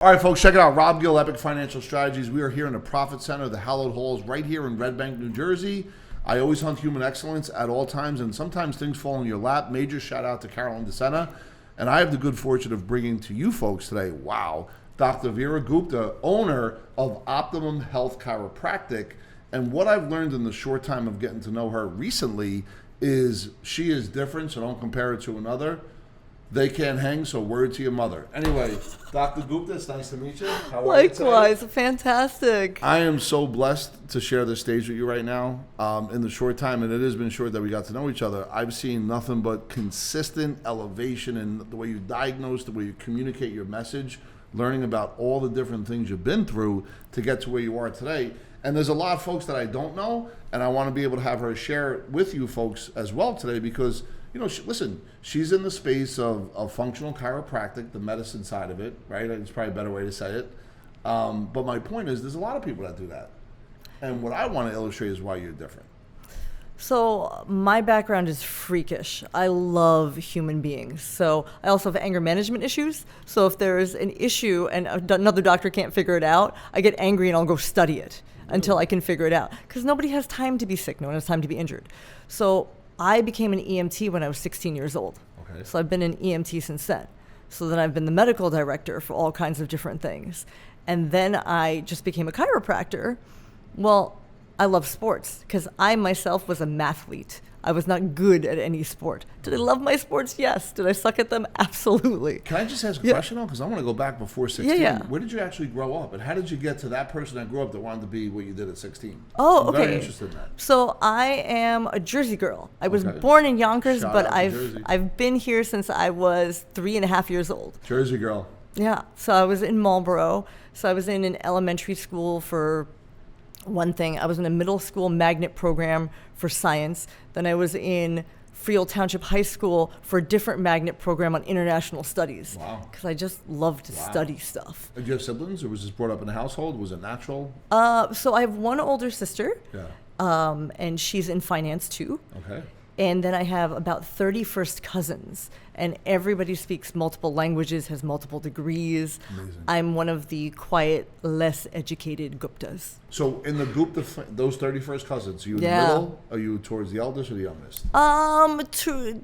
All right, folks, check it out. Rob Gill, Epic Financial Strategies. We are here in the Profit Center, the hallowed halls, right here in Red Bank, New Jersey. I always hunt human excellence at all times, and sometimes things fall in your lap. Major shout out to Carolyn DeSena. And I have the good fortune of bringing to you folks today, Dr. Veera Gupta, owner of Optimum Health Chiropractic. And what I've learned in the short time of getting to know her recently is she is different, so don't compare her to another. They can't hang, so word to your mother. Anyway, Dr. Gupta, it's nice to meet you. How are you today? Likewise, fantastic. I am so blessed to share this stage with you right now. In the short time, and it has been short that we got to know each other, I've seen nothing but consistent elevation in the way you diagnose, the way you communicate your message, learning about all the different things you've been through to get to where you are today. And there's a lot of folks that I don't know, and I want to be able to have her share it with you folks as well today because she's in the space of functional chiropractic, the medicine side of it, right? It's probably a better way to say it. But my point is, there's a lot of people that do that. And what I want to illustrate is why you're different. So my background is freakish. I love human beings. So I also have anger management issues. So if there's an issue and another doctor can't figure it out, I get angry and I'll go study it until I can figure it out. Because nobody has time to be sick. No one has time to be injured. So I became an EMT when I was 16 years old. Okay. So I've been an EMT since then. So then I've been the medical director for all kinds of different things. And then I just became a chiropractor. Well, I love sports because I myself was a mathlete. I was not good at any sport. Did I love my sports? Yes. Did I suck at them? Absolutely. Can I just ask a question though? Because I want to go back before 16. Yeah. Where did you actually grow up? And how did you get to that person that grew up that wanted to be what you did at 16? Oh, I'm okay. very interested in that. So I am a Jersey girl. I was born in Yonkers, Shout but out to Jersey. I've been here since I was 3.5 years old. Jersey girl. Yeah. So I was in Marlboro. So I was in an elementary school for one thing. I was in a middle school magnet program for science. Then I was in Freehold Township High School for a different magnet program on international studies. Wow. Because I just loved to study stuff. Did you have siblings, or was this brought up in the household? Was it natural? So I have one older sister. Yeah. And she's in finance too. Okay. And then I have about 30 first cousins, and everybody speaks multiple languages, has multiple degrees. Amazing. I'm one of the quiet, less educated Guptas. So in the Gupta, those 30 first cousins, are you in the middle? Are you towards the eldest or the youngest?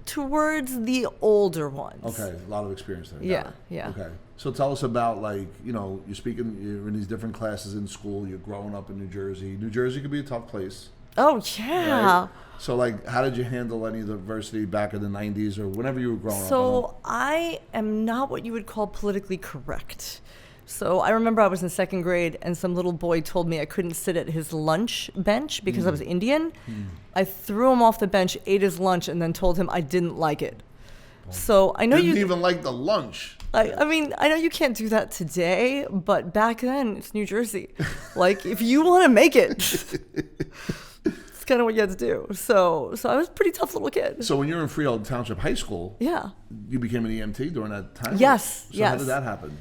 Towards the older ones. Okay, a lot of experience there. Yeah. Okay. So tell us about, you're in these different classes in school, you're growing up in New Jersey. New Jersey could be a tough place. Oh, yeah. Right? So, how did you handle any of the adversity back in the 90s or whenever you were growing up? So, I am not what you would call politically correct. So, I remember I was in second grade and some little boy told me I couldn't sit at his lunch bench because I was Indian. I threw him off the bench, ate his lunch, and then told him I didn't like it. So, I know didn't even like the lunch. I mean, I know you can't do that today, but back then, it's New Jersey. If you want to make it... kind of what you had to do. So I was a pretty tough little kid. So when you were in Freehold Township High School, you became an EMT during that time? Yes. So how did that happen?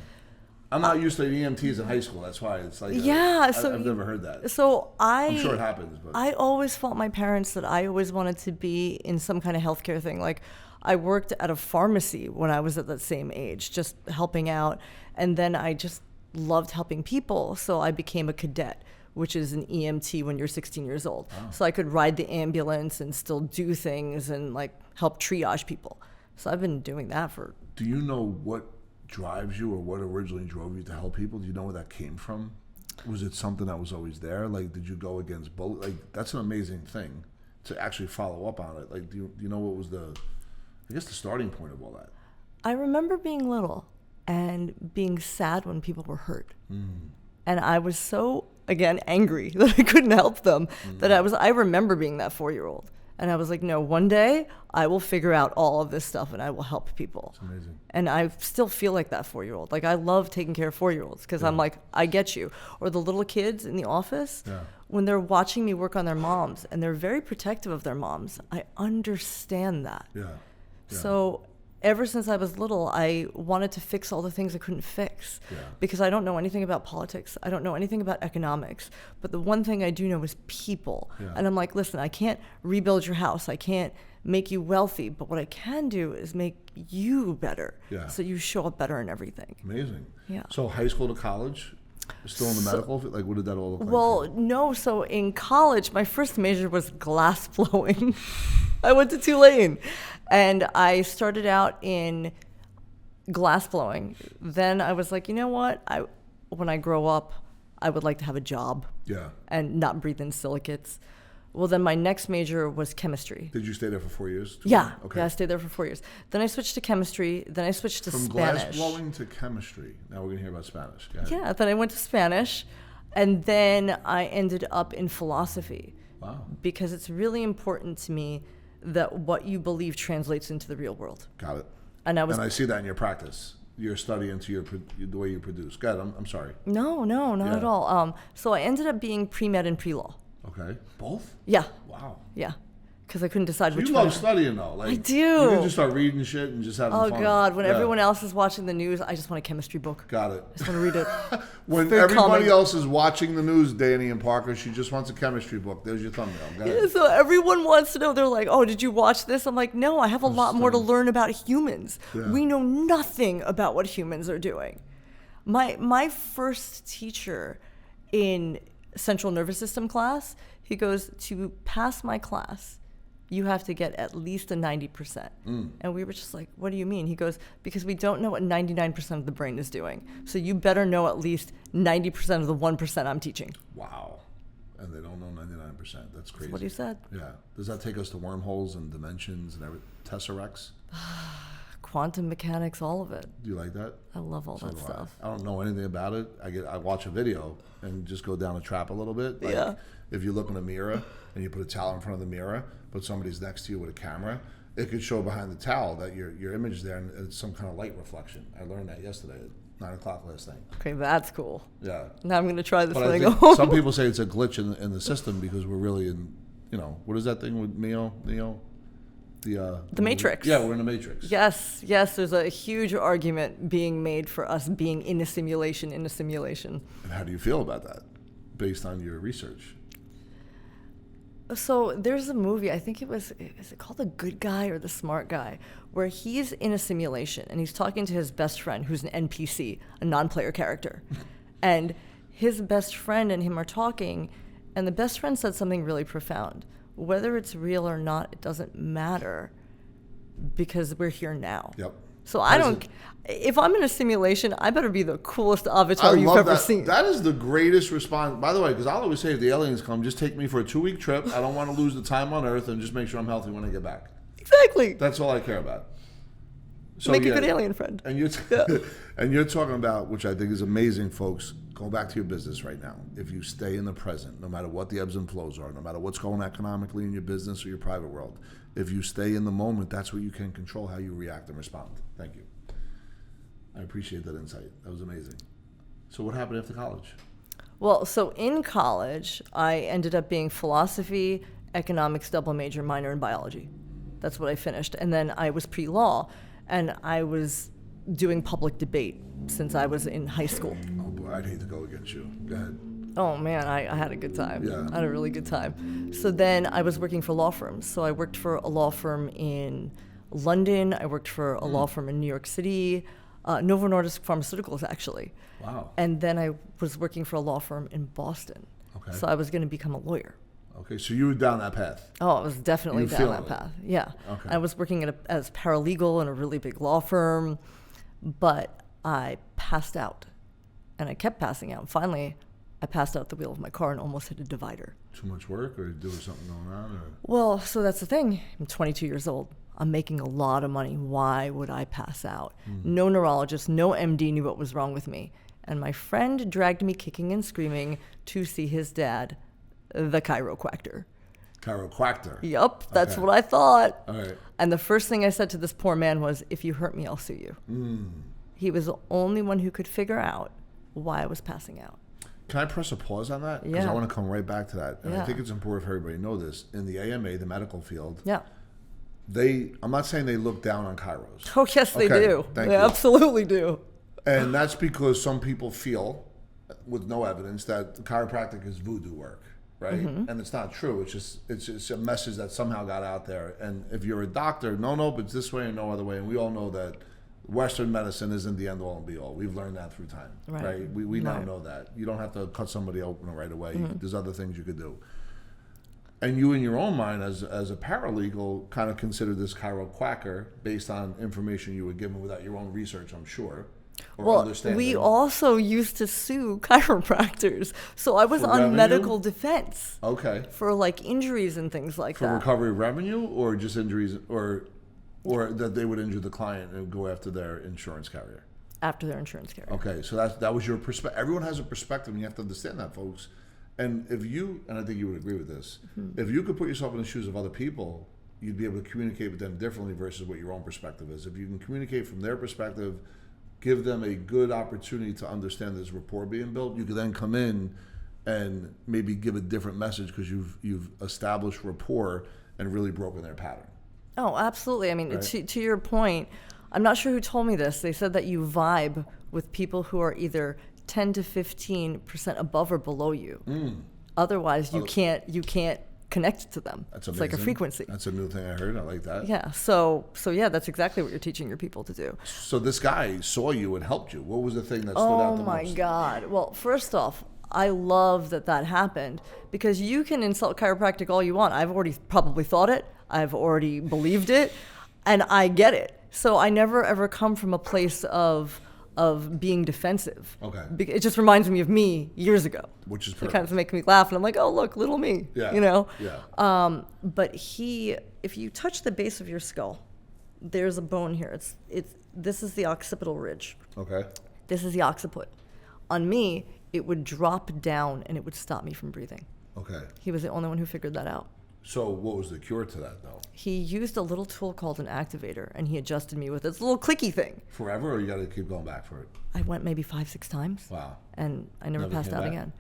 I'm not used to EMTs in high school. That's why it's I've never heard that. So I'm sure it happens. But I always fought my parents that I always wanted to be in some kind of healthcare thing. I worked at a pharmacy when I was at that same age, just helping out. And then I just loved helping people. So I became a cadet, which is an EMT when you're 16 years old. Wow. So I could ride the ambulance and still do things and help triage people. So I've been doing that for... Do you know what drives you or what originally drove you to help people? Do you know where that came from? Was it something that was always there? Did you go against both? That's an amazing thing to actually follow up on it. Do you know what was the starting point of all that? I remember being little and being sad when people were hurt. And I was so... again, angry that I couldn't help them, I remember being that 4-year-old. And I was like, no, one day I will figure out all of this stuff and I will help people. It's amazing. And I still feel like that 4-year-old. I love taking care of 4-year-olds because I'm like, I get you. Or the little kids in the office, when they're watching me work on their moms and they're very protective of their moms, I understand that. Yeah. So ever since I was little, I wanted to fix all the things I couldn't fix because I don't know anything about politics. I don't know anything about economics. But the one thing I do know is people. And I'm like, listen, I can't rebuild your house. I can't make you wealthy. But what I can do is make you better so you show up better in everything. Amazing. Yeah. So high school to college? Still in the medical? Like, what did that all look like? Well, no. So in college, my first major was glass blowing. I went to Tulane, and I started out in glass blowing. Then I was like, you know what? When I grow up, I would like to have a job and not breathe in silicates. Well, then my next major was chemistry. Did you stay there for 4 years? Yeah. Okay. Yeah, I stayed there for 4 years. Then I switched to chemistry. Then I switched to Spanish. From glass blowing to chemistry. Now we're going to hear about Spanish. Yeah, then I went to Spanish. And then I ended up in philosophy. Wow. Because it's really important to me that what you believe translates into the real world. Got it. And I see that in your practice. Your study into the way you produce. God, I'm sorry. No, not at all. So I ended up being pre-med and pre-law. Okay. Both? Yeah. Wow. Yeah. Because I couldn't decide which one. You love studying, though. Like, I do. You can just start reading shit and just having fun. Oh, God. When everyone else is watching the news, I just want a chemistry book. Got it. I just want to read it. When everybody else is watching the news, Danny and Parker, she just wants a chemistry book. There's your thumbnail. Go ahead. Yeah, so everyone wants to know. They're like, oh, did you watch this? I'm like, no, I have a lot more to learn about humans. Yeah. We know nothing about what humans are doing. My first teacher in central nervous system class, he goes, to pass my class, you have to get at least a 90%. And we were just like, what do you mean? He goes, because we don't know what 99% of the brain is doing. So you better know at least 90% of the 1% I'm teaching. Wow. And they don't know 99%. That's crazy. That's what he said. Yeah. Does that take us to wormholes and dimensions and tesseracts? Quantum mechanics, all of it. Do you like that? I love all that stuff. I don't know anything about it. I watch a video and just go down a trap a little bit. Like, if you look in a mirror and you put a towel in front of the mirror, but somebody's next to you with a camera, it could show behind the towel that your image is there and it's some kind of light reflection. I learned that yesterday at 9 o'clock last night. Okay, that's cool. Yeah. Now I'm going to try this but when I go home. Some people say it's a glitch in the system because we're really in, what is that thing with Neo? The Matrix. Yeah, we're in the Matrix. Yes, there's a huge argument being made for us being in a simulation. And how do you feel about that, based on your research? So there's a movie, I think is it called The Good Guy or The Smart Guy, where he's in a simulation and he's talking to his best friend, who's an NPC, a non-player character. And his best friend and him are talking, and the best friend said something really profound. Whether it's real or not, it doesn't matter because we're here now. Yep. So if I'm in a simulation, I better be the coolest avatar you've ever seen. That is the greatest response. By the way, because I'll always say if the aliens come, just take me for a 2-week trip. I don't want to lose the time on Earth and just make sure I'm healthy when I get back. Exactly. That's all I care about. So, make a good alien friend. And you're talking about, which I think is amazing, folks, go back to your business right now. If you stay in the present, no matter what the ebbs and flows are, no matter what's going economically in your business or your private world, if you stay in the moment, that's what you can control, how you react and respond. Thank you. I appreciate that insight. That was amazing. So what happened after college? Well, so in college, I ended up being philosophy, economics, double major, minor in biology. That's what I finished. And then I was pre-law, and I was doing public debate since I was in high school. Oh boy, I'd hate to go against you. Go ahead. Oh man, I had a good time. Yeah. I had a really good time. So then I was working for law firms. So I worked for a law firm in London. I worked for a law firm in New York City, Novo Nordisk Pharmaceuticals, actually. Wow. And then I was working for a law firm in Boston. Okay. So I was going to become a lawyer. Okay, so you were down that path. Oh, I was definitely down that path. Yeah. Okay. I was working as paralegal in a really big law firm, but I passed out, and I kept passing out. And finally, I passed out the wheel of my car and almost hit a divider. Too much work, or there was something going on? Or? Well, so that's the thing. I'm 22 years old. I'm making a lot of money. Why would I pass out? No neurologist, no MD knew what was wrong with me. And my friend dragged me kicking and screaming to see his dad, the chiropractor. Chiropractor? Yep, that's what I thought. All right. And the first thing I said to this poor man was, if you hurt me, I'll sue you. He was the only one who could figure out why I was passing out. Can I press a pause on that? Because Yeah. I want to come right back to that. And Yeah. I think it's important for everybody to know this. In the AMA, the medical field, Yeah. I'm not saying they look down on chiros. Oh, yes, they Okay, do. thank They you. absolutely do. And that's because some people feel, with no evidence, that chiropractic is voodoo work, right? And it's not true. It's just a message that somehow got out there. And if you're a doctor, no, but it's this way and no other way. And we all know that Western medicine isn't the end all and be all. We've learned that through time, right? We now know that. You don't have to cut somebody open right away. There's other things you could do. And you, in your own mind, as a paralegal, kind of consider this chiro quacker based on information you were given without your own research, I'm sure. Well, we also used to sue chiropractors. So I was For on revenue? medical defense Okay. for like injuries and things like For that. recovery of revenue, or just injuries, or that they would injure the client and go after their insurance carrier? After their insurance carrier. Okay, so that was your perspective. Everyone has a perspective, and you have to understand that, folks. And if you, and I think you would agree with this, if you could put yourself in the shoes of other people, you'd be able to communicate with them differently versus what your own perspective is. If you can communicate from their perspective, give them a good opportunity to understand this rapport being built, you could then come in and maybe give a different message because you've established rapport and really broken their pattern. Oh, absolutely. I mean, Right. to your point, I'm not sure who told me this. They said that you vibe with people who are either 10 to 15% above or below you. Otherwise, you can't connect to them. That's it's amazing. like a frequency. That's a new thing I heard. I like that. Yeah. So yeah, that's exactly what you're teaching your people to do. So this guy saw you and helped you. What was the thing that stood out Oh the my most? God. Well, first off, I love that happened because you can insult chiropractic all you want. I've already probably thought it. I've already believed it, and I get it. So I never ever come from a place of being defensive. Okay. It just reminds me of me years ago. Which is It perfect. kind of makes me laugh, and I'm like, oh look, little me. Yeah. You know. Yeah. But if you touch the base of your skull, there's a bone here. This is the occipital ridge. Okay. This is the occiput. On me, it would drop down and it would stop me from breathing. Okay. He was the only one who figured that out. So what was the cure to that, though? He used a little tool called an activator, and he adjusted me with this little clicky thing. Forever, or you got to keep going back for it? I went maybe 5-6 times, Wow. and I never Never passed came out back? again.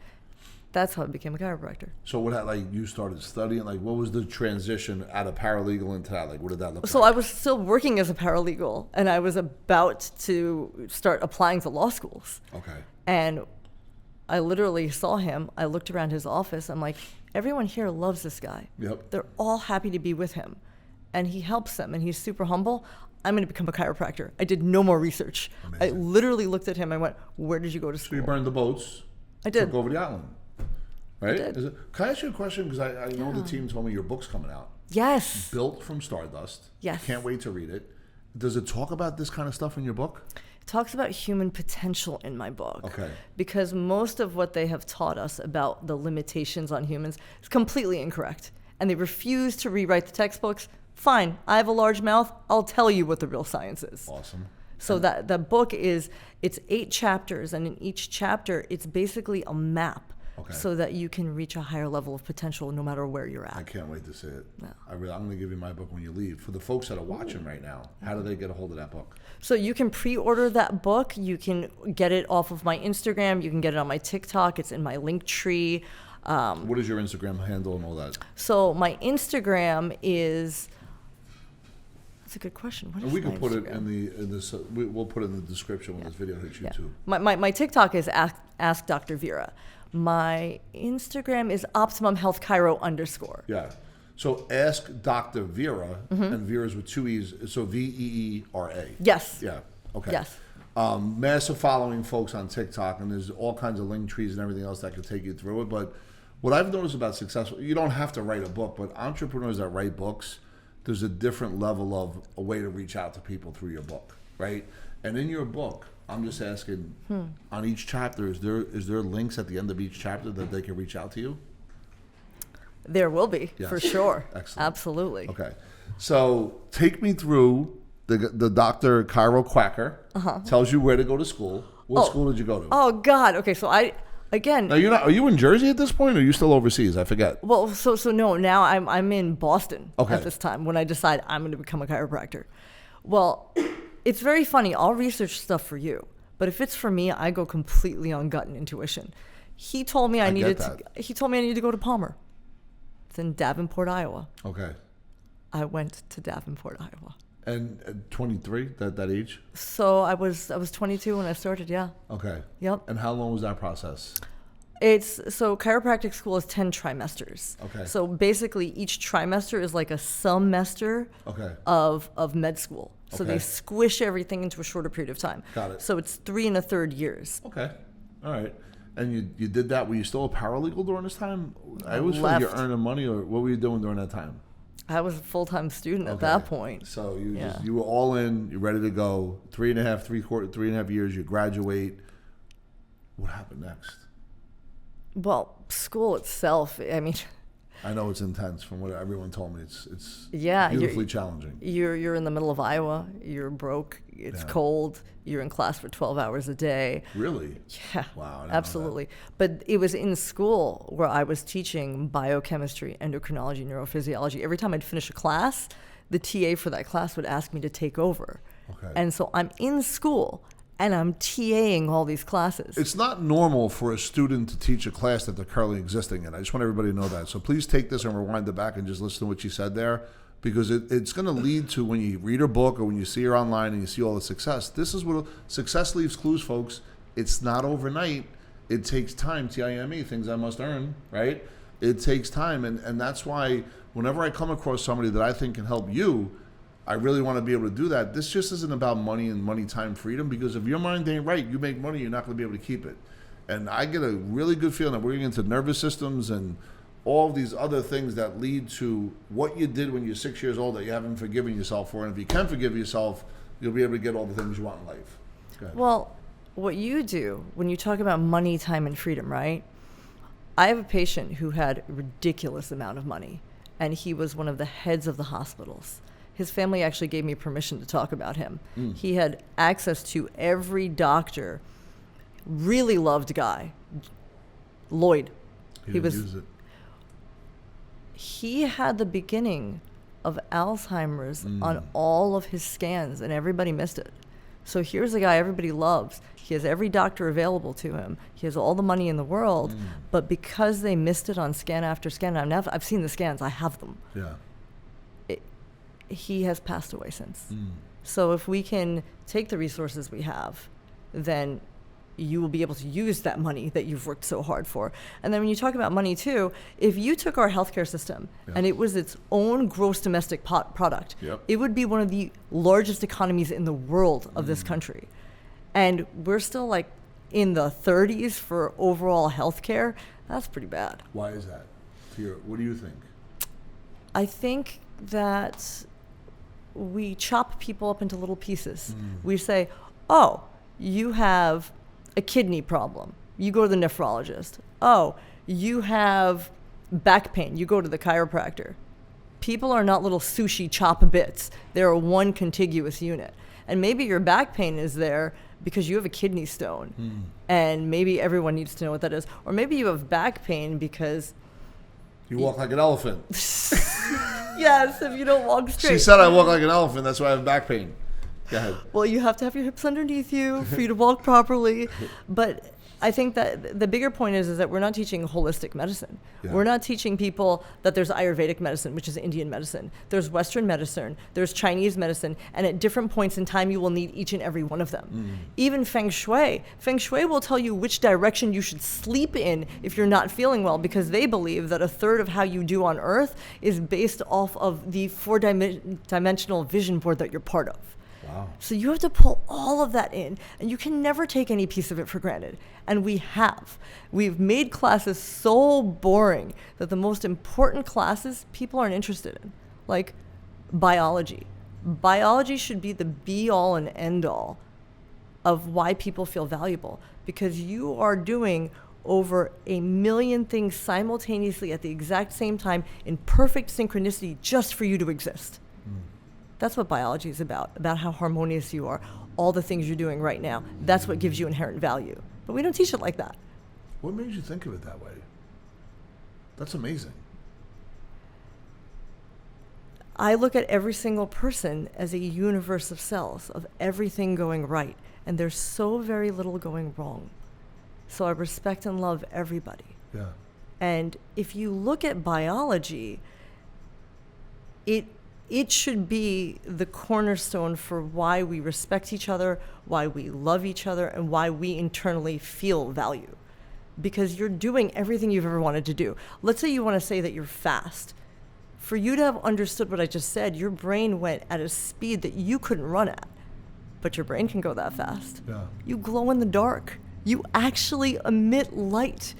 That's how I became a chiropractor. So you started studying? Like, what was the transition out of paralegal into that? Like, what did that look So like? I was still working as a paralegal, and I was about to start applying to law schools. Okay. And I literally saw him. I looked around his office. I'm like, everyone here loves this guy. Yep. They're all happy to be with him. And he helps them, and he's super humble. I'm going to become a chiropractor. I did no more research. I Amazing. literally looked at him. I went, where did you go to So you school? burned the boats. I did. Took over the island. Right? did. Can I ask you a question? Because I know the team told me your book's coming out. Yes. Built from Stardust. Yes. Can't wait to read it. Does it talk about this kind of stuff in your book? It talks about human potential in my book. Okay. Because most of what they have taught us about the limitations on humans is completely incorrect. And they refuse to rewrite the textbooks. Fine, I have a large mouth. I'll tell you what the real science is. Awesome. So that book it's 8 chapters, and in each chapter, it's basically a map. Okay. So that you can reach a higher level of potential no matter where you're I at. can't wait to see it. No. I'm going to give you my book when you leave. For the folks that are watching right now, how do they get a hold of that book? So you can pre-order that book. You can get it off of my Instagram. You can get it on my TikTok. It's in my link tree. What is your Instagram handle and all that? So my Instagram is. That's a good question. What is And we my can put it Instagram? we'll put it in the description when this video hits Yeah. YouTube. My TikTok is ask Dr. Veera. My Instagram is optimumhealthchiro_. Yeah. So ask Dr. Veera, and Veera's with 2 E's, so Veera. Yes. Yeah. Okay. Yes. Massive following folks on TikTok, and there's all kinds of link trees and everything else that could take you through it. But what I've noticed about successful, you don't have to write a book, but entrepreneurs that write books, there's a different level of a way to reach out to people through your book, right? And in your book, I'm just asking, on each chapter, is there links at the end of each chapter that they can reach out to you? There will be, Yes. for sure. Excellent. Absolutely. Okay. So take me through the Dr. Chiro Quacker tells you where to go to school. What school did you go to? Oh, God. Okay, so again. Now are you in Jersey at this point, or are you still overseas? I forget. Well, so no. Now I'm in Boston Okay. at this time when I decide I'm going to become a chiropractor. Well, it's very funny. I'll research stuff for you, but if it's for me, I go completely on gut and intuition. He told me I needed that. to. He told me I needed to go to Palmer. It's in Davenport, Iowa. Okay. I went to Davenport, Iowa. And at 23, that age? So I was 22 when I started, yeah. Okay. Yep. And how long was that process? So chiropractic school is 10 trimesters. Okay. So basically each trimester is like a semester Okay. of med school. So Okay. they squish everything into a shorter period of time. Got it. So it's 3 1/3 years. Okay. All right. And you did that. Were you still a paralegal during this time? I always feel like you're Left. earning money, or what were you doing during that time? I was a full-time student at Okay. that point. So Yeah. you were all in, you're ready to go. 3.5 years, you graduate. What happened next? Well, school itself, I mean, I know it's intense from what everyone told me. It's Yeah, beautifully challenging. you're in the middle of Iowa, you're broke, it's Yeah. cold, you're in class for 12 hours a day. Really? Yeah, Wow, I didn't know that. absolutely. But it was in school where I was teaching biochemistry, endocrinology, neurophysiology. Every time I'd finish a class, the TA for that class would ask me to take over. Okay. And so I'm in school and I'm TAing all these classes. It's not normal for a student to teach a class that they're currently existing in. I just want everybody to know that. So please take this and rewind it back and just listen to what she said there, because it's going to lead to, when you read her book or when you see her online and you see all the success, this is what success leaves clues, folks. It's not overnight. It takes time, TIME, things I must earn, right? It takes time. And that's why whenever I come across somebody that I think can help you, I really want to be able to do that. This just isn't about money and money, time, freedom, because if your mind ain't right, you make money, you're not going to be able to keep it. And I get a really good feeling that we're getting into nervous systems and all of these other things that lead to what you did when you're 6 years old that you haven't forgiven yourself for. And if you can forgive yourself, you'll be able to get all the things you want in life. Go ahead. Well, what you do when you talk about money, time, and freedom, right? I have a patient who had a ridiculous amount of money, and he was one of the heads of the hospitals. His family actually gave me permission to talk about him. He had access to every doctor. Really loved guy. Lloyd. He didn't use it. He had the beginning of Alzheimer's on all of his scans, and everybody missed it. So here's a guy everybody loves. He has every doctor available to him. He has all the money in the world, but because they missed it on scan after scan, I've seen the scans, I have them. Yeah. He has passed away since. So if we can take the resources we have, then you will be able to use that money that you've worked so hard for. And then when you talk about money too, if you took our healthcare system and it was its own gross domestic product, it would be one of the largest economies in the world of this country. And we're still like in the 30s for overall healthcare. That's pretty bad. Why is that? What do you think? I think that we chop people up into little pieces. We say, oh, you have a kidney problem. You go to the nephrologist. Oh, you have back pain. You go to the chiropractor. People are not little sushi chop bits. They're one contiguous unit. And maybe your back pain is there because you have a kidney stone. And maybe everyone needs to know what that is. Or maybe you have back pain because you walk like an elephant. yes, if you don't walk straight. She said I walk like an elephant. That's why I have back pain. Go ahead. Well, you have to have your hips underneath you for you to walk properly. But I think that the bigger point is that we're not teaching holistic medicine. Yeah. We're not teaching people that there's Ayurvedic medicine, which is Indian medicine. There's Western medicine. There's Chinese medicine. And at different points in time, you will need each and every one of them. Even Feng Shui. Feng Shui will tell you which direction you should sleep in if you're not feeling well, because they believe that a third of how you do on Earth is based off of the four-dimensional vision board that you're part of. Wow. So you have to pull all of that in, and you can never take any piece of it for granted. And we have. We've made classes so boring that the most important classes people aren't interested in, like biology. Biology should be the be-all and end-all of why people feel valuable, because you are doing over 1 million things simultaneously at the exact same time in perfect synchronicity just for you to exist. That's what biology is about how harmonious you are, all the things you're doing right now. That's what gives you inherent value. But we don't teach it like that. What made you think of it that way? That's amazing. I look at every single person as a universe of cells, of everything going right. And there's so very little going wrong. So I respect and love everybody. Yeah. And if you look at biology, it it should be the cornerstone for why we respect each other, why we love each other, and why we internally feel value. Because you're doing everything you've ever wanted to do. Let's say you want to say that you're fast. For you to have understood what I just said, your brain went at a speed that you couldn't run at. But your brain can go that fast. Yeah. You glow in the dark. You actually emit light.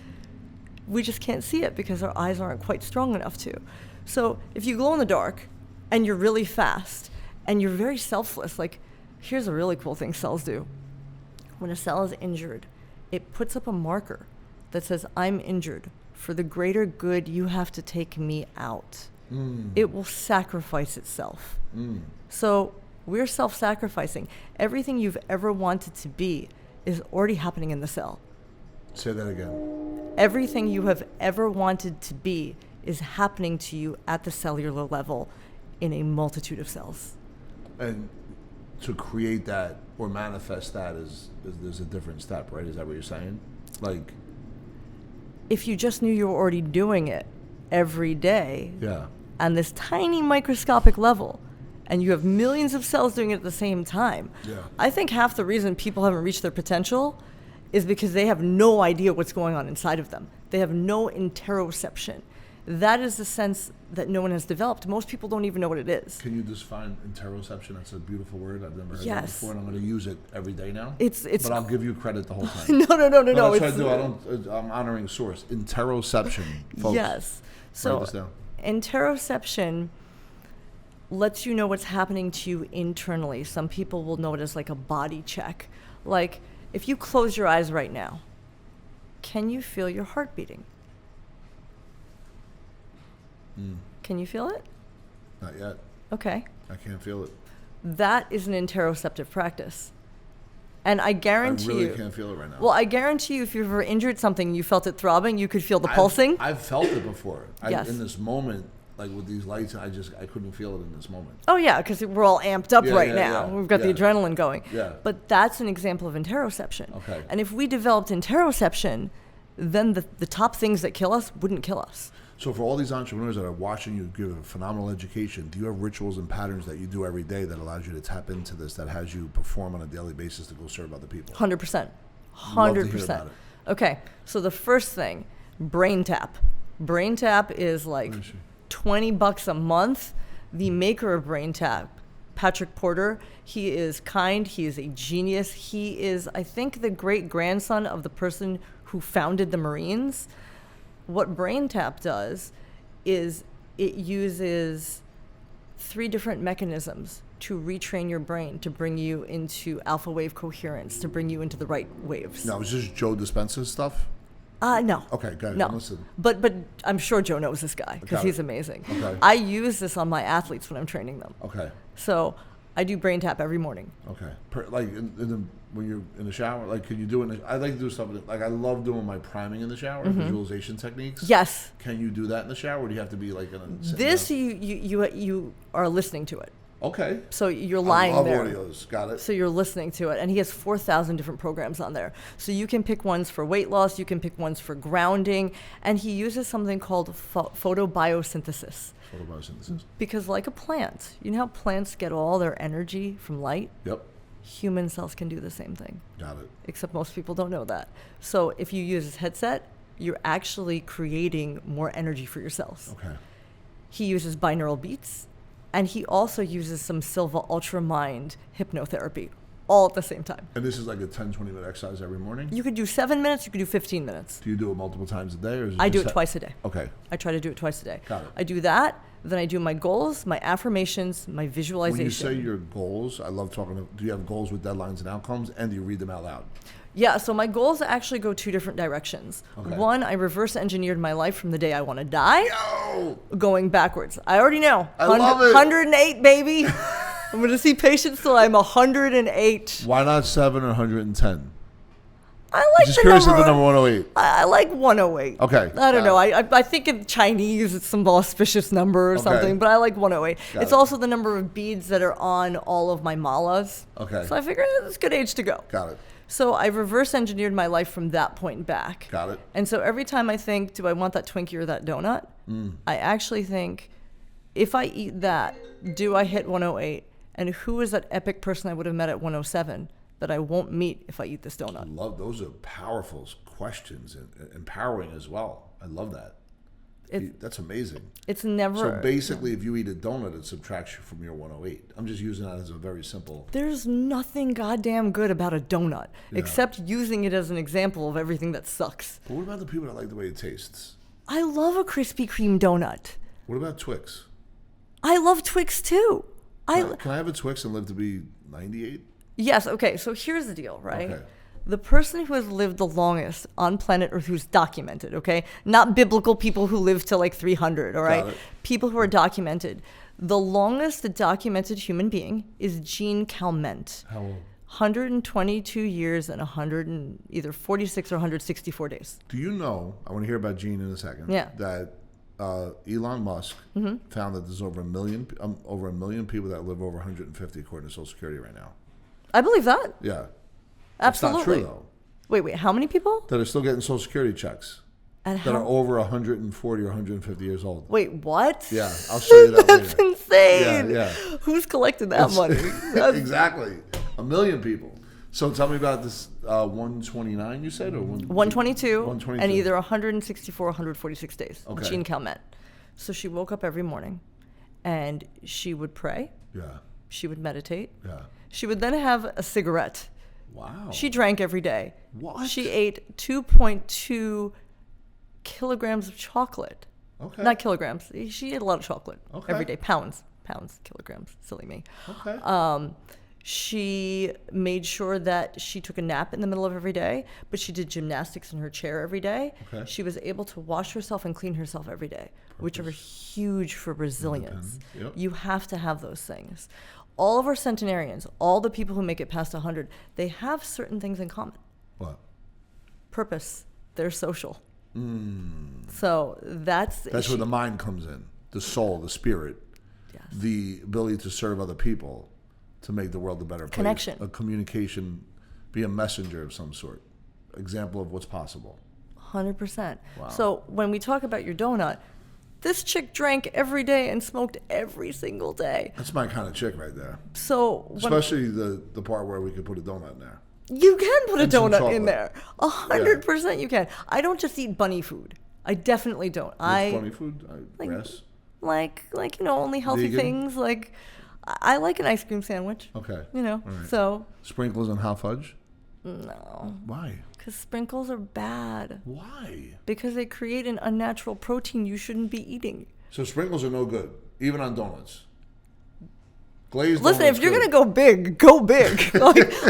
We just can't see it because our eyes aren't quite strong enough to. So if you glow in the dark and you're really fast and you're very selfless, like, here's a really cool thing cells do. When a cell is injured, it puts up a marker that says, I'm injured. For the greater good, you have to take me out. It will sacrifice itself. So we're self-sacrificing. Everything you've ever wanted to be is already happening in the cell. Say that again. Everything you have ever wanted to be is happening to you at the cellular level in a multitude of cells. And to create that or manifest that is there's a different step, right? Is that what you're saying? Like, if you just knew you were already doing it every day yeah. on this tiny microscopic level, and you have millions of cells doing it at the same time, Yeah. I think half the reason people haven't reached their potential is because they have no idea what's going on inside of them. They have no interoception. That is the sense that no one has developed. Most people don't even know what it is. Can you define interoception? That's a beautiful word. I've never heard that Yes. before, and I'm going to use it every day now. It's But I'll give you credit the whole time. no. That's what I it's- do. I'm honoring source. Interoception, folks. Yes. Write So this down. interoception lets you know what's happening to you internally. Some people will know it as like a body check. Like, if you close your eyes right now, can you feel your heart beating? Can you feel it? Not yet. Okay. I can't feel it. That is an interoceptive practice. And I I guarantee really you. can't feel it right now. Well, I guarantee you, if you've ever injured something and you felt it throbbing, you could feel the pulsing. I've felt it before. Yes. In this moment, like with these lights, I couldn't feel it in this moment. Oh yeah, because we're all amped up Yeah, right yeah, now. yeah, We've got the yeah. adrenaline going. Yeah. But that's an example of interoception. Okay. And if we developed interoception, then the top things that kill us wouldn't kill us. So for all these entrepreneurs that are watching you give a phenomenal education, do you have rituals and patterns that you do every day that allows you to tap into this, that has you perform on a daily basis to go serve other people? 100%. Love to hear 100%. about it. Okay, so the first thing, brain tap. Brain tap is like Where is she? $20 a month. The maker of brain tap, Patrick Porter, he is kind, he is a genius. He is, I think, the great grandson of the person who founded the Marines. What brain tap does is it uses 3 different mechanisms to retrain your brain, to bring you into alpha wave coherence, to bring you into the right waves. Now, is this Joe Dispenza's stuff? No. Okay, good. No. Listen. But I'm sure Joe knows this guy because Got it. he's amazing. Okay. I use this on my athletes when I'm training them. Okay. So I do brain tap every morning. Okay. Like when you're in the shower, like can you do it? I like to do stuff like I love doing my priming in the shower, visualization techniques. Yes. Can you do that in the shower, or do you have to be like in a? This you are listening to it. Okay. So you're lying I love there. audios. Got it. So you're listening to it, and he has 4,000 different programs on there. So you can pick ones for weight loss, you can pick ones for grounding, and he uses something called photobiosynthesis. Photosynthesis. Because like a plant, you know how plants get all their energy from light? Yep. Human cells can do the same thing, Got it. except most people don't know that. So if you use his headset, you're actually creating more energy for your cells. Okay. He uses binaural beats, and he also uses some Silva Ultramind hypnotherapy, all at the same time. And this is like a 10, 20-minute exercise every morning? You could do 7 minutes, you could do 15 minutes. Do you do it multiple times a day? Or is it I do just it twice a day. Okay. I try to do it twice a day. Got it. I do that, then I do my goals, my affirmations, my visualization. When you say your goals, I love talking to, do you have goals with deadlines and outcomes, and do you read them out loud? Yeah, so my goals actually go 2 different directions. Okay. One, I reverse engineered my life from the day I want to die, Yo! going backwards. I already know. I love it. 108, baby. I'm going to see patients till I'm 108. Why not 7 or 110? I like Just the curious number. at the number 108. I like 108. Okay. I don't got know. it. I think in Chinese it's some auspicious number or Okay. something, but I like 108. Got It's it. also the number of beads that are on all of my malas. Okay. So I figured it's a good age to go. Got it. So I reverse engineered my life from that point back. Got it. And so every time I think, do I want that Twinkie or that donut? I actually think, if I eat that, do I hit 108? And who is that epic person I would have met at 107 that I won't meet if I eat this donut? I love those are powerful questions and empowering as well. I love that. That's amazing. It's never. So basically, if you eat a donut, it subtracts you from your 108. I'm just using that as a very simple. There's nothing goddamn good about a donut except using it as an example of everything that sucks. But what about the people that like the way it tastes? I love a Krispy Kreme donut. What about Twix? I love Twix too. Can I have a Twix and live to be 98? Yes, okay, so here's the deal, right? Okay. The person who has lived the longest on planet Earth, who's documented, okay? Not biblical people who live to like 300, all right? People who are documented. The longest documented human being is Jean Calment. How old? 122 years and either 46 or 164 days. Do you know, I want to hear about Jean in a second, that Elon Musk found that there's over a million people that live over 150 according to Social Security right now. I believe that. Yeah. Absolutely. It's not true, though. Wait, how many people? That are still getting Social Security checks. That are over 140 or 150 years old. Wait, what? Yeah, I'll show you that That's later. insane. Yeah. Who's collected that money? Exactly. A million people. So tell me about this 129 you said? Or 122 and either 164 or 146 days. Okay. Jean Calment. So she woke up every morning and she would pray. Yeah. She would meditate. Yeah. She would then have a cigarette. Wow. She drank every day. What? She ate 2.2 kilograms of chocolate. Okay. Not kilograms. She ate a lot of chocolate every day. Pounds, kilograms. Silly me. Okay. She made sure that she took a nap in the middle of every day, but she did gymnastics in her chair every day. Okay. She was able to wash herself and clean herself every day, which are huge for resilience. Yep. You have to have those things. All of our centenarians, all the people who make it past 100, they have certain things in common. What? Purpose. They're social. So that's where the mind comes in, the soul, the spirit, the ability to serve other people, to make the world a better place. Connection. A communication, be a messenger of some sort. Example of what's possible. 100%. Wow. So when we talk about your donut, this chick drank every day and smoked every single day. That's my kind of chick right there. So especially the part where we could put a donut in there. You can put a And some donut chocolate. in there. 100% you can. I don't just eat bunny food. I definitely don't. What's funny food? Grass? Like only healthy Vegan? things. Like I like an ice cream sandwich. Okay. All right. So Sprinkles and hot fudge? no, Why? because sprinkles are bad. Why? Because they create an unnatural protein you shouldn't be eating. So sprinkles are no good, even on donuts. Glazed Listen, donuts if you're good. gonna go big, go big.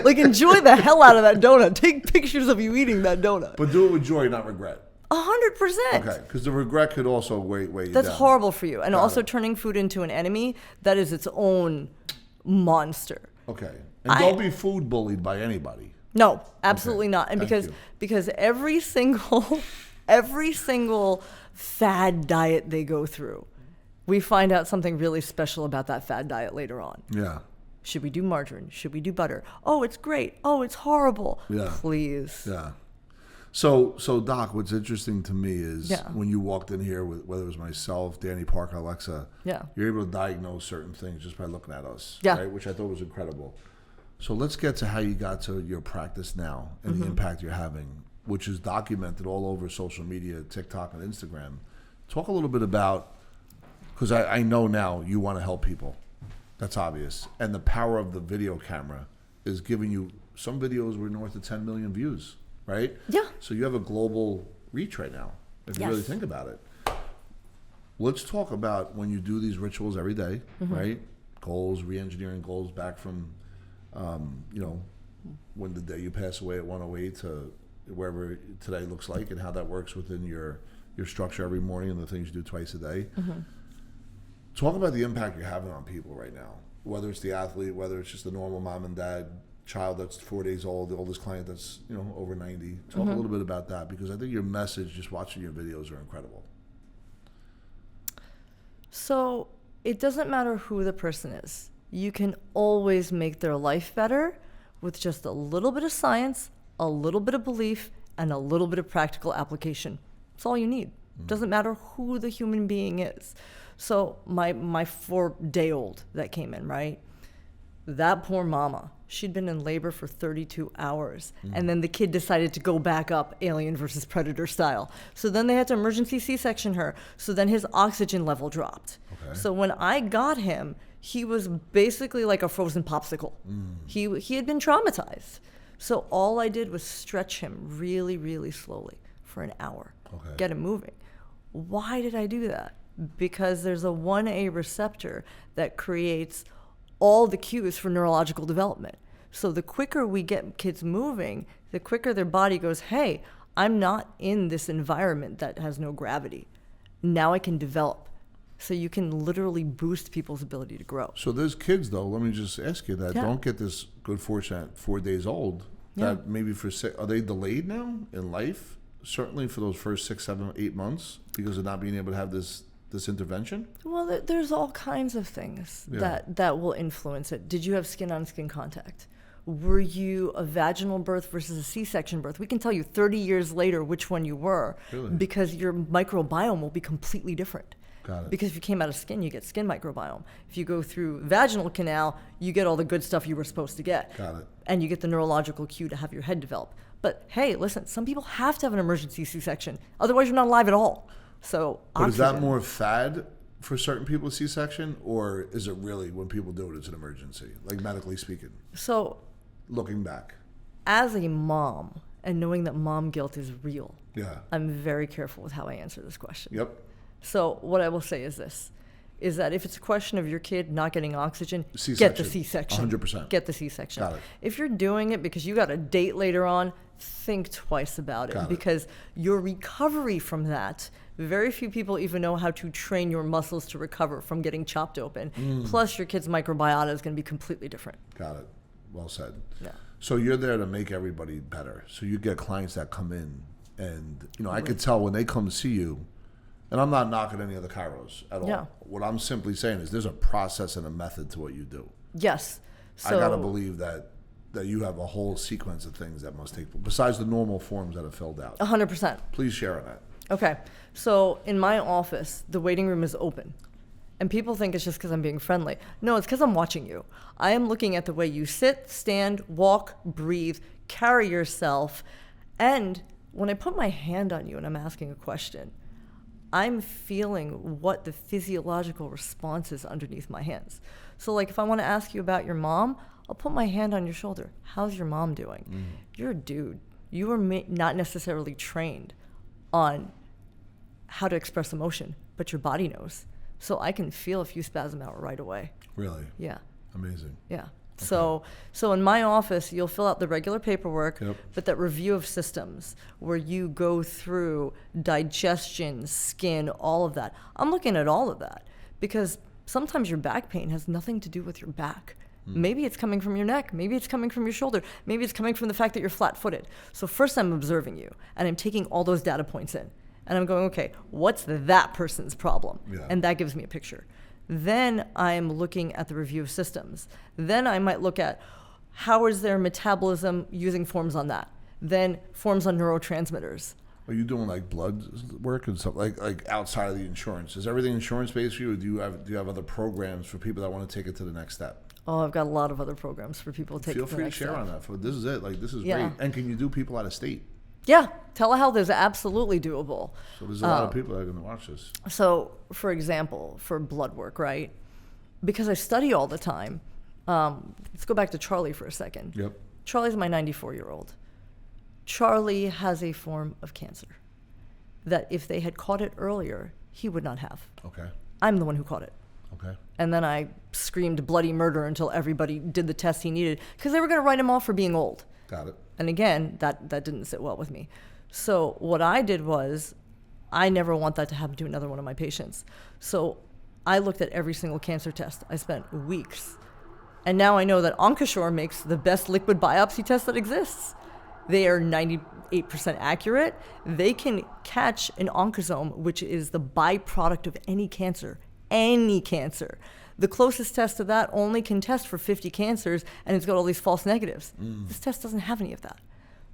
like enjoy the hell out of that donut. Take pictures of you eating that donut. But do it with joy, not regret. 100%. Okay, because the regret could also weigh you That's down. horrible for you. And Got also it. turning food into an enemy, that is its own monster. Okay, and don't be food bullied by anybody. No, absolutely not. And Thank you. because every single fad diet they go through, we find out something really special about that fad diet later on. Yeah. Should we do margarine? Should we do butter? Oh, it's great. Oh, it's horrible. Yeah. Please. Yeah. So Doc, what's interesting to me is Yeah. when you walked in here with whether it was myself, Danny Parker, Alexa, Yeah. you're able to diagnose certain things just by looking at us, Yeah. right? Which I thought was incredible. So let's get to how you got to your practice now and Mm-hmm. the impact you're having, which is documented all over social media, TikTok and Instagram. Talk a little bit about, because I know now you want to help people. That's obvious. And the power of the video camera is giving you, some videos were north of 10 million views, right? Yeah. So you have a global reach right now, if you Yes. really think about it. Let's talk about when you do these rituals every day, Mm-hmm. right? Goals, re-engineering goals back from, when the day you pass away at 108 to wherever today looks like, and how that works within your structure every morning and the things you do twice a day. Mm-hmm. Talk about the impact you're having on people right now, whether it's the athlete, whether it's just the normal mom and dad, child that's 4 days old, the oldest client that's over 90. Talk Mm-hmm. a little bit about that, because I think your message, just watching your videos, are incredible. So it doesn't matter who the person is. You can always make their life better with just a little bit of science, a little bit of belief, and a little bit of practical application. That's all you need. Doesn't matter who the human being is. So my 4-day-old that came in, right? That poor mama, she'd been in labor for 32 hours. And then the kid decided to go back up Alien versus Predator style. So then they had to emergency C-section her. So then his oxygen level dropped. Okay. So when I got him, he was basically like a frozen popsicle. He had been traumatized. So all I did was stretch him really, really slowly for an hour, get him moving. Why did I do that? Because there's a 1A receptor that creates all the cues for neurological development. So the quicker we get kids moving, the quicker their body goes, hey, I'm not in this environment that has no gravity. Now I can develop. So you can literally boost people's ability to grow. So there's kids, though, let me just ask you that don't get this good fortune at 4 days old, that maybe are they delayed now in life? Certainly for those first 6, 7, 8 months because of not being able to have this intervention? Well, there's all kinds of things that will influence it. Did you have skin-on-skin contact? Were you a vaginal birth versus a C-section birth? We can tell you 30 years later which one you were because your microbiome will be completely different. Got it. Because if you came out of skin, you get skin microbiome. If you go through vaginal canal, you get all the good stuff you were supposed to get. Got it. And you get the neurological cue to have your head develop. But hey, listen, some people have to have an emergency C-section. Otherwise, you're not alive at all. So, but is that more fad for certain people with C-section, or is it really when people do it, it's an emergency, like medically speaking? So, looking back, as a mom and knowing that mom guilt is real, I'm very careful with how I answer this question. Yep. So what I will say is this, is that if it's a question of your kid not getting oxygen, C-section. Get the C-section. 100%. Get the C-section. Got it. If you're doing it because you got a date later on, think twice about it. Because your recovery from that, very few people even know how to train your muscles to recover from getting chopped open. Plus your kid's microbiota is going to be completely different. Got it. Well said. Yeah. So you're there to make everybody better. So you get clients that come in and, I could tell when they come see you, and I'm not knocking any of the chiros at all. Yeah. What I'm simply saying is there's a process and a method to what you do. Yes. So, I got to believe that you have a whole sequence of things that must take, besides the normal forms that are filled out. 100%. Please share on that. Okay. So in my office, the waiting room is open. And people think it's just because I'm being friendly. No, it's because I'm watching you. I am looking at the way you sit, stand, walk, breathe, carry yourself. And when I put my hand on you and I'm asking a question, I'm feeling what the physiological response is underneath my hands. So like if I want to ask you about your mom, I'll put my hand on your shoulder. How's your mom doing? You're a dude. You are not necessarily trained on how to express emotion, but your body knows. So I can feel if you spasm out right away. Really? Yeah. Amazing. Yeah. Okay. So in my office, you'll fill out the regular paperwork, but that review of systems where you go through digestion, skin, all of that. I'm looking at all of that because sometimes your back pain has nothing to do with your back. Maybe it's coming from your neck. Maybe it's coming from your shoulder. Maybe it's coming from the fact that you're flat-footed. So first I'm observing you and I'm taking all those data points in. And I'm going, okay, what's that person's problem? Yeah. And that gives me a picture. Then I'm looking at the review of systems. Then I might look at how is their metabolism using forms on that. Then forms on neurotransmitters. Are you doing like blood work and stuff like outside of the insurance? Is everything insurance based for you, or do you have other programs for people that want to take it to the next step? Oh, I've got a lot of other programs for people to take it to the next step. Feel free to share on that. This is it. Like this is great. And can you do people out of state? Yeah, telehealth is absolutely doable. So there's a lot of people that are going to watch this. So, for example, for blood work, right? Because I study all the time. Let's go back to Charlie for a second. Yep. Charlie's my 94-year-old. Charlie has a form of cancer that if they had caught it earlier, he would not have. Okay. I'm the one who caught it. Okay. And then I screamed bloody murder until everybody did the test he needed because they were going to write him off for being old. Got it. And again, that didn't sit well with me. So what I did was, I never want that to happen to another one of my patients. So I looked at every single cancer test. I spent weeks. And now I know that Oncosure makes the best liquid biopsy test that exists. They are 98% accurate. They can catch an oncosome, which is the byproduct of any cancer. Any cancer. The closest test to that only can test for 50 cancers, and it's got all these false negatives. This test doesn't have any of that.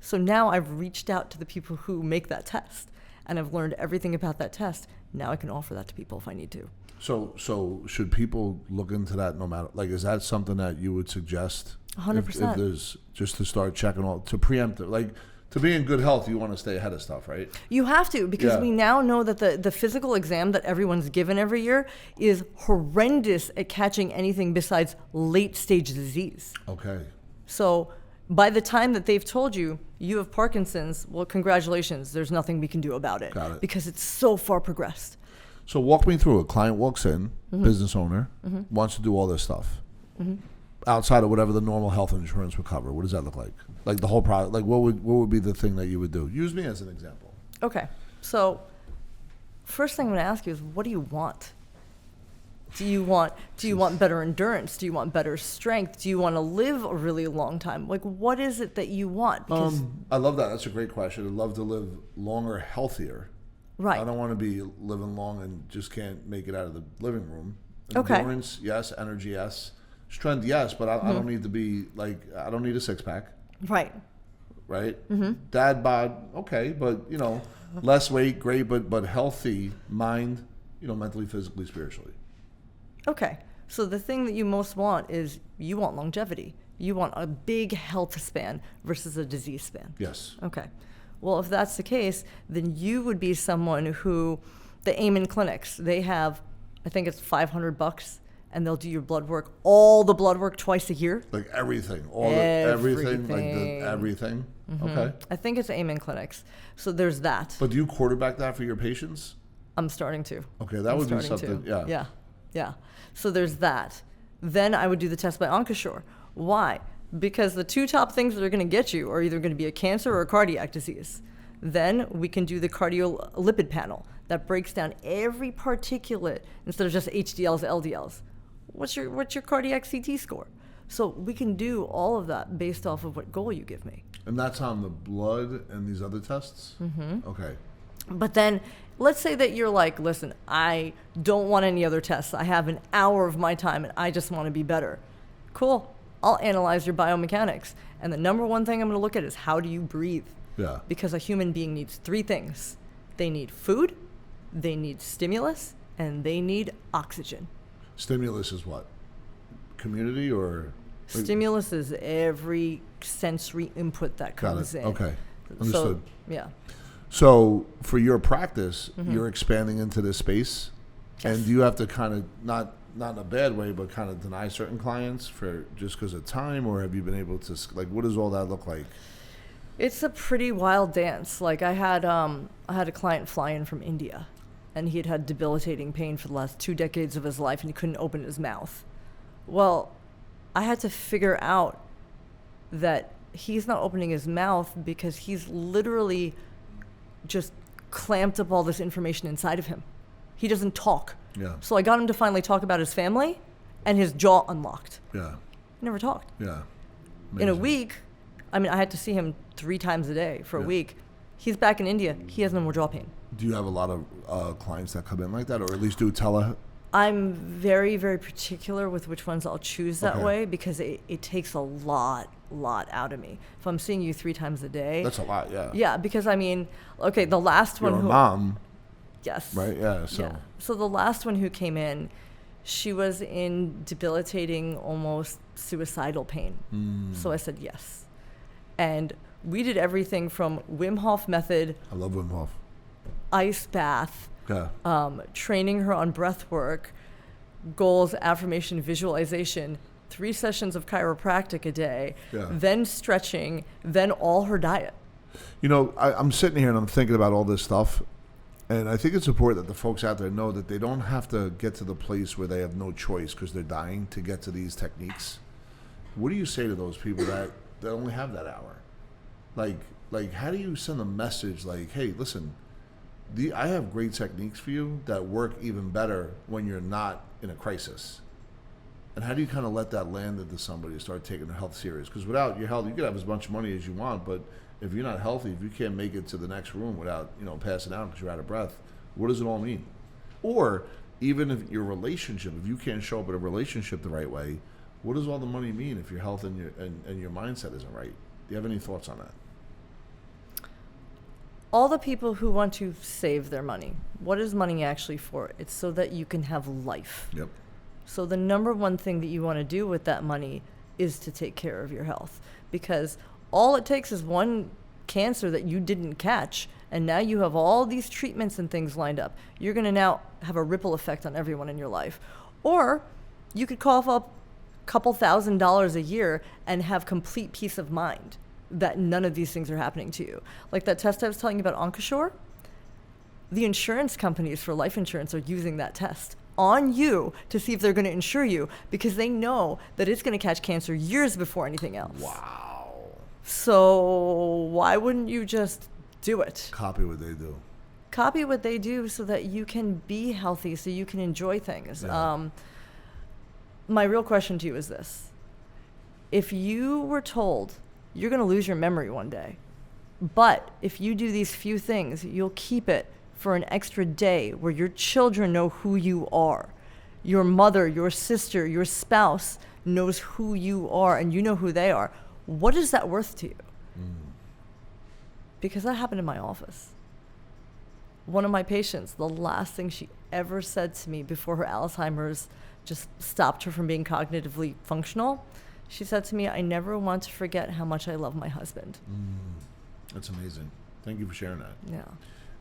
So now I've reached out to the people who make that test, and I've learned everything about that test. Now I can offer that to people if I need to. So should people look into that no matter, like, is that something that you would suggest? 100%. If there's, just to start checking all, to preempt it, like, to be in good health, you want to stay ahead of stuff, right? You have to, because Yeah. we now know that the physical exam that everyone's given every year is horrendous at catching anything besides late stage disease. Okay. So by the time that they've told you you have Parkinson's, well, congratulations, there's nothing we can do about it. Got it. Because it's so far progressed. So walk me through. A client walks in, business owner, wants to do all this stuff. Outside of whatever the normal health insurance would cover, what does that look like? Like the whole product, like what would be the thing that you would do? Use me as an example. Okay, so first thing I'm going to ask you is, what do you want? Do you want better endurance? Do you want better strength? Do you want to live a really long time? Like, what is it that you want? Because I love that. That's a great question. I'd love to live longer, healthier. right. I don't want to be living long and just can't make it out of the living room. Okay. Endurance, yes. Energy, yes. Strength, yes. But I don't need to be like, I don't need a six pack, Right. right? Dad bod, okay, but less weight, great, but healthy mind, mentally, physically, spiritually. Okay. So the thing that you most want is you want longevity. You want a big health span versus a disease span. Yes. Okay. Well, if that's the case, then you would be someone who, the Amen clinics, they have, I think it's $500, and they'll do your blood work, all the blood work twice a year. Like everything, everything, like everything. Okay. I think it's Amen clinics. So there's that. But do you quarterback that for your patients? I'm starting to. Okay, that I'm would be starting something. to. Yeah. Yeah. So there's that. Then I would do the test by Oncosure. Why? Because the two top things that are going to get you are either going to be a cancer or a cardiac disease. Then we can do the cardiolipid panel that breaks down every particulate instead of just HDLs, LDLs. What's your cardiac CT score? So we can do all of that based off of what goal you give me. And that's on the blood and these other tests? Okay. But then let's say that you're like, listen, I don't want any other tests. I have an hour of my time and I just want to be better. Cool. I'll analyze your biomechanics. And the number one thing I'm going to look at is, how do you breathe? Yeah. Because a human being needs three things. They need food, they need stimulus, and they need oxygen. Stimulus is what? Community or? Stimulus is every sensory input that Got comes it. in. Okay. Understood. So, yeah. So for your practice, you're expanding into this space, Yes. and do you have to kind of not in a bad way, but kind of deny certain clients for just because of time, or have you been able to, like, what does all that look like? It's a pretty wild dance. Like I had a client fly in from India, and he had had debilitating pain for the last 2 decades of his life, and he couldn't open his mouth. Well, I had to figure out that he's not opening his mouth because he's literally just clamped up all this information inside of him. He doesn't talk. Yeah. So I got him to finally talk about his family, and his jaw unlocked. Yeah. He never talked. Yeah. In a Amazing. week, I mean, I had to see him 3 times a day for a Yeah. week. He's back in India. He has no more jaw pain. Do you have a lot of clients that come in like that, or at least do I'm very, very particular with which ones I'll choose that Okay. way, because it takes a lot out of me. If I'm seeing you 3 times a day. That's a lot, yeah. Yeah, because I mean, okay, the last You're one a who. mom, Yes. right? Yeah. So Yeah. So the last one who came in, she was in debilitating, almost suicidal pain. So I said yes. And we did everything from Wim Hof method, I love Wim Hof. ice bath, Yeah. training her on breath work, goals, affirmation, visualization, 3 sessions of chiropractic a day, Yeah. then stretching, then all her diet. I'm sitting here and I'm thinking about all this stuff, and I think it's important that the folks out there know that they don't have to get to the place where they have no choice because they're dying to get to these techniques. What do you say to those people that only have that hour? Like, how do you send a message like, hey, listen, I have great techniques for you that work even better when you're not in a crisis. And how do you kind of let that land into somebody and start taking their health serious? Because without your health, you could have as much money as you want, but if you're not healthy, if you can't make it to the next room without, passing out because you're out of breath, what does it all mean? Or even if your relationship, if you can't show up in a relationship the right way, what does all the money mean if your health and your mindset isn't right? Do you have any thoughts on that? all the people who want to save their money, what is money actually for? It's so that you can have life. Yep. So the number one thing that you want to do with that money is to take care of your health, because all it takes is one cancer that you didn't catch, and now you have all these treatments and things lined up. You're going to now have a ripple effect on everyone in your life. Or you could cough up a couple $1,000s a year and have complete peace of mind that none of these things are happening to you. Like that test I was telling you about Oncosure, the insurance companies for life insurance are using that test on you to see if they're going to insure you, because they know that it's going to catch cancer years before anything else. Wow. So why wouldn't you just do it? Copy what they do. Copy what they do so that you can be healthy, so you can enjoy things. Yeah. My real question to you is this. If you were told you're going to lose your memory one day, but if you do these few things, you'll keep it for an extra day where your children know who you are. Your mother, your sister, your spouse knows who you are, and you know who they are. What is that worth to you? Because that happened in my office. One of my patients, the last thing she ever said to me before her Alzheimer's just stopped her from being cognitively functional, she said to me, "I never want to forget how much I love my husband." That's amazing. Thank you for sharing that. Yeah.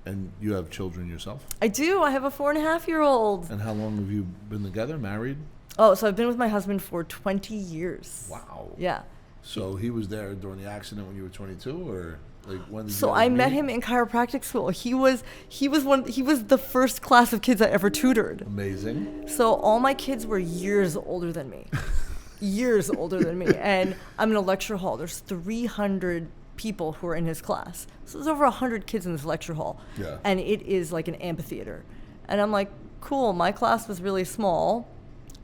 And you have children yourself? I do. I have a 4.5-year-old. And how long have you been together, married? Oh, so I've been with my husband for 20 years. Wow. Yeah. So he was there during the accident when you were 22, or like when did you So guys I met meet? him in chiropractic school. He was the first class of kids I ever tutored. Amazing. So all my kids were years older than me. Years older than me. And I'm in a lecture hall. There's 300 people who are in his class. So there's over 100 kids in this lecture hall. Yeah. And it is like an amphitheater. And I'm like, cool, my class was really small.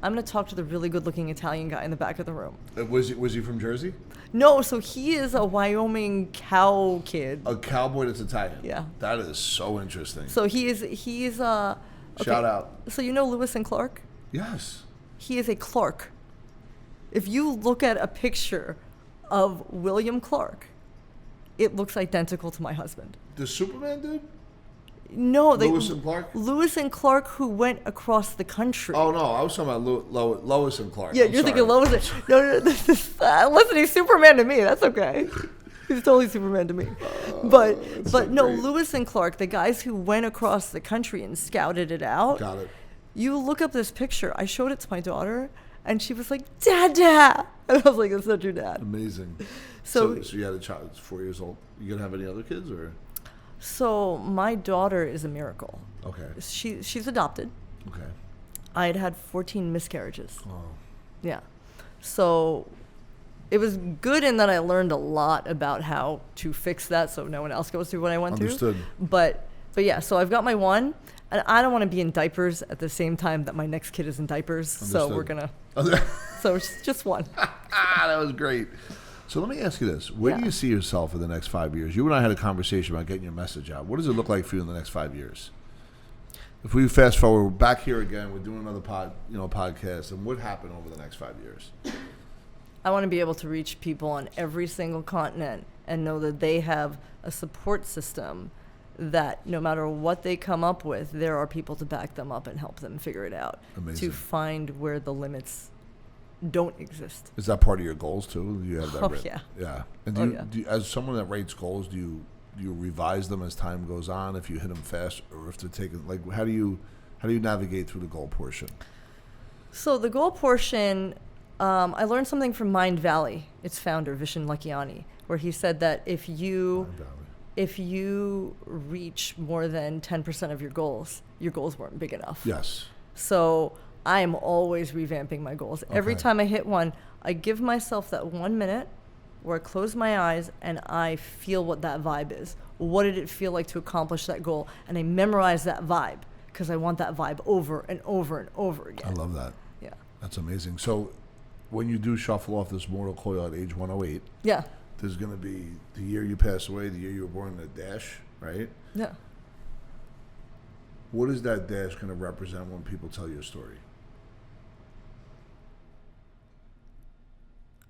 I'm going to talk to the really good-looking Italian guy in the back of the room. Was he from Jersey? No, so he is a Wyoming cow kid. A cowboy that's Italian. Yeah. That is so interesting. So he's okay. Shout out. So you know Lewis and Clark? Yes. He is a Clark. If you look at a picture of William Clark, it looks identical to my husband. The Superman dude? No, Lewis and Clark? Lewis and Clark, who went across the country. Oh no, I was talking about Lois and Clark. Yeah, I'm you're sorry. thinking Lois. No, this is, listen, he's Superman to me. That's okay. He's totally Superman to me. But so no, great. Lewis and Clark, the guys who went across the country and scouted it out. Got it. You look up this picture. I showed it to my daughter, and she was like, "Dada!" And I was like, "That's not your dad." Amazing. So you had a child that's 4 years old. You gonna have any other kids or? So my daughter is a miracle. Okay. She's adopted. Okay. I had 14 miscarriages. Oh. Yeah. So it was good in that I learned a lot about how to fix that so no one else goes through what I went Understood. through. But yeah, so I've got my one, and I don't want to be in diapers at the same time that my next kid is in diapers. So we're going to, so it's just one. That was great. So let me ask you this. Where do Yeah. you see yourself in the next 5 years? You and I had a conversation about getting your message out. What does it look like for you in the next 5 years? If we fast forward, we're back here again, we're doing another podcast, and what happened over the next 5 years? I want to be able to reach people on every single continent and know that they have a support system that no matter what they come up with, there are people to back them up and help them figure it out. Amazing. To find where the limits don't exist. Is that part of your goals too? Do you have that Oh, written? yeah. Yeah. And Oh, yeah. do you, as someone that rates goals, do you revise them as time goes on if you hit them fast, or if they're taking, like, how do you navigate through the goal portion? So the goal portion, I learned something from Mind Valley, its founder, Vishen Lakhiani, where he said that if you reach more than 10% of your goals weren't big enough. Yes. So I am always revamping my goals. Every Okay. time I hit one, I give myself that 1 minute where I close my eyes and I feel what that vibe is. What did it feel like to accomplish that goal? And I memorize that vibe because I want that vibe over and over and over again. I love that. Yeah. That's amazing. So when you do shuffle off this mortal coil at age 108, Yeah. there's going to be the year you pass away, the year you were born, the dash, right? Yeah. What is that dash going to represent when people tell your story?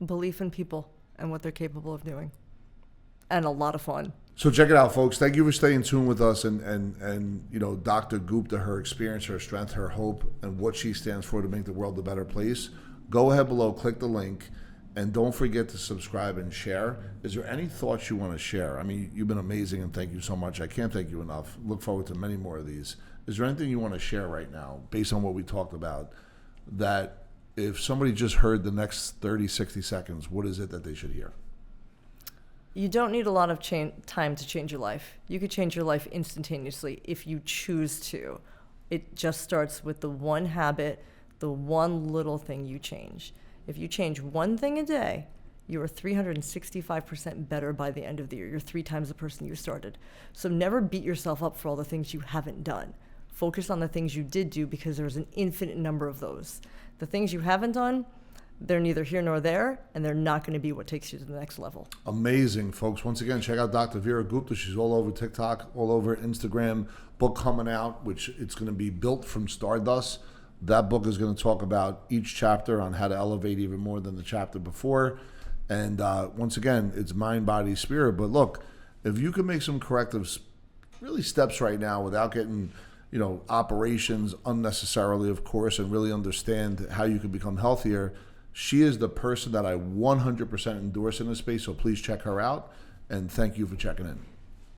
Belief in people and what they're capable of doing. And a lot of fun. So check it out, folks. Thank you for staying tuned with us, and you know, Dr. Gupta, her experience, her strength, her hope, and what she stands for to make the world a better place. Go ahead below, click the link, and don't forget to subscribe and share. Is there any thoughts you want to share? I mean, you've been amazing, and thank you so much. I can't thank you enough. Look forward to many more of these. Is there anything you want to share right now, based on what we talked about, that if somebody just heard the next 30, 60 seconds, what is it that they should hear? You don't need a lot of time to change your life. You could change your life instantaneously if you choose to. It just starts with the one habit, the one little thing you change. If you change one thing a day, you are 365% better by the end of the year. You're 3 times the person you started. So never beat yourself up for all the things you haven't done. Focus on the things you did do, because there's an infinite number of those. The things you haven't done, they're neither here nor there, and they're not going to be what takes you to the next level. Amazing, folks. Once again, check out Dr. Veera Gupta. She's all over TikTok, all over Instagram. Book coming out, which it's going to be Built from Stardust. That book is going to talk about each chapter on how to elevate even more than the chapter before. And once again, it's mind, body, spirit. But look, if you can make some corrective really steps right now without getting, you know, operations unnecessarily, of course, and really understand how you can become healthier, she is the person that I 100% endorse in this space. So please check her out. And thank you for checking in.